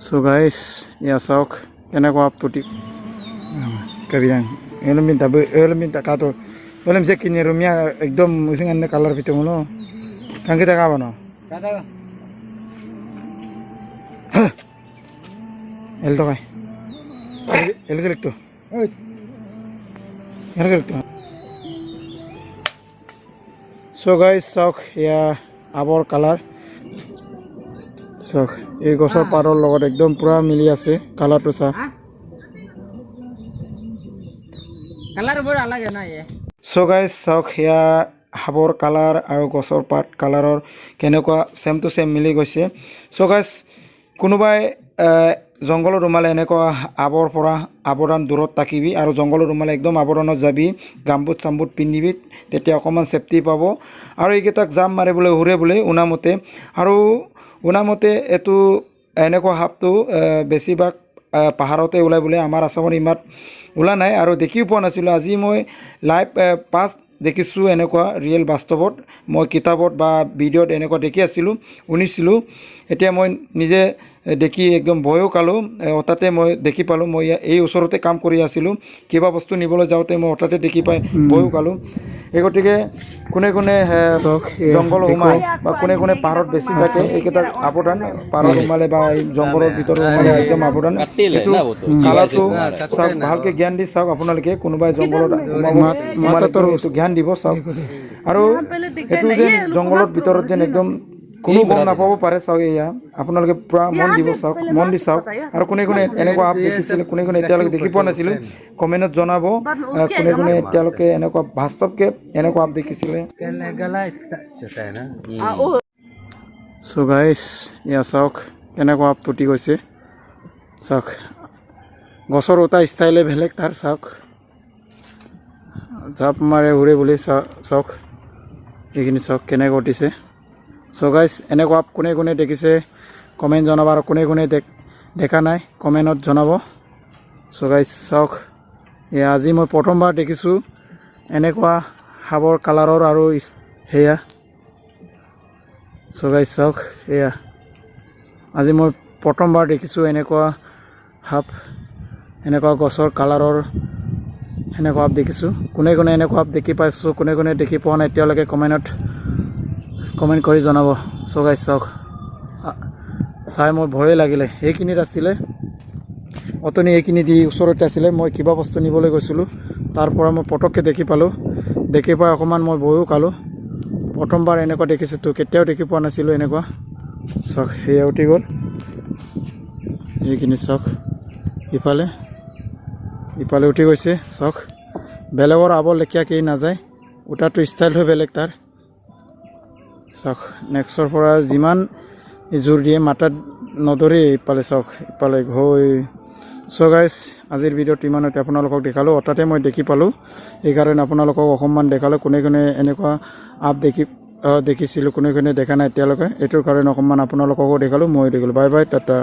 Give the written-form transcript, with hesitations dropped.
So guys, ya sok, kena ko aptuti. Kabilang, elam minta kato, elam sekinya rumia, ekdom musim ane color pitu mulo. Kan kita kapan no? Kata. El to kai. El kerek to. El kerek to. So guys, sok ya abor color. sok এই গছৰ পাৰৰ লগত একদম পুৰা মিলি আছে কালাৰটো চা কালাৰ বৰ আলাগে না এ সো গাইস sok ইয়া হাবৰ কালাৰ আৰু গছৰ পাত কালাৰৰ কেনেকুৱা সেম টু সেম মিলি গৈছে সো গাইস কোনোবাই জংগলৰ ৰুমালে এনেকুৱা আবৰ পৰা আবৰণ দূৰত থাকিবি আৰু জংগলৰ ৰুমালে একদম আবৰণত যাবি গামবুট সামবুট পিন্ধিবি তেতিয়া অকমান সেফটি পাব আৰু এইকেইটাক জাম মাৰিবলৈ উৰে উনামতে আৰু উনামতে এটো এনেকুৱা হাপটো বেছিভাগ পাহাৰতে ওলাই বলে আমাৰ আসামৰ ইমাত ওলা নাই আৰু দেখিও পোৱা নাছিল আজি মই লাইভ পাস দেখিছো এনেকুৱা ৰিয়েল বাস্তৱত মই কিতাপত বা ভিডিঅ'ত এনেকুৱা দেখি আছিলো শুনিছিলো এতিয়া মই নিজে দেখি একদম ভয়ও কালো অতাতে মই দেখি পালো মই এই ওচৰতে কাম কৰি আছিলো কিবা বস্তু নিবলৈ যাওতে মই অতাতে দেখি পাই ভয়ও কালো এগটিকে কোনে কোনে জংগল হুমাই বা কোনে কোনে পাহাৰত বেছি থাকে এইকেইটা আবদান পাহাৰত হুমালে বা জংগলৰ ভিতৰত হুমালে একদম আবদান এটো কালাটো সব ভালকে জ্ঞান দি চাওক আপোনালোকে কোনোবাই জংগলত হুমালে তো এটো জ্ঞান দিব চাওক আৰু এটো যে জংগলৰ ভিতৰত যেন একদম কোনো গম নাপাব পাৰে চাওক এয়া আপোনালোকে পুৰা মন দিব চাওক মন দি চাওক আৰু কোনে কোনে এনেকুৱা আপ দেখিছিল কোনে কোনে এতিয়ালৈকে দেখি পোৱা নাছিল কমেন্টত জনাব কোনে কোনে এতিয়ালৈকে এনেকুৱা বাস্তৱকে এনেকুৱা আপ দেখিছিল সো গাইস ইয়া চাওক কেনেকুৱা আপ টুটি গৈছে চাওক গছৰ ওটা ষ্টাইলে বেলেগ তাৰ চাওক জাপ মাৰে উৰে বুলি চাওক এইখিনি চাওক কেনেকৈ উঠিছে সো গাইস এনেকুৱা আপ কোনে কোনে দেখিছে কমেন্ট জনাব আৰু কোনে কোনে দেখা নাই কমেন্টত জনাব সো গাইস চাওক এয়া আজি মই প্ৰথমবাৰ দেখিছো এনেকুৱা হাবৰ কালাৰৰ আৰু হেয়া সো গাইস চাওক এয়া আজি মই প্ৰথমবাৰ দেখিছো এনেকুৱা হাব এনেকুৱা গছৰ কালাৰৰ এনেকুৱা আপ দেখিছো কোনে কোনে এনেকুৱা আপ দেখি পাইছো কোনে কোনে দেখি পোৱা নাই এতিয়ালৈকে কমেন্ট কৰি জনাব সো গাইস চাওক চাই মই ভয় লাগিলে এইখিনিত আছিলে অতনি এইখিনি দি ওচৰতে আছিলে মই কিবা বস্তু নিবলৈ গৈছিলো তাৰ পৰা মই পটককে দেখি পালো দেখি পাই অকমান মই ভয়ও কালো প্ৰথমবাৰ এনেকুৱা দেখিছো তো কেতিয়াও দেখি পোৱা নাছিলো এনেকুৱা চাওক হেয়া উঠি গ'ল এইখিনি চাওক ইফালে উঠি গৈছে চাওক বেলেগৰ আবৰ লেখিয়া কি নাযায় উঠাটো ষ্টাইল হৈ বেলেগ তাৰ চাওক নেক্সটৰ পৰা যিমান জোৰ দিয়ে মাথাত নধৰে ইফালে চাওক ইফালে গৈ সো গাইস আজিৰ ভিডিঅ'ত ইমানতে আপোনালোকক দেখালো অতাতে মই দেখি পালো এইকাৰণে আপোনালোকক অকমান দেখালো কোনে কোনে এনেকুৱা আপ দেখিছিলো কোনে কোনে দেখা নাই এতিয়ালৈকে এইটোৰ কাৰণে অকমান আপোনালোককো দেখালো মই দেখালো বাই বাই টাটা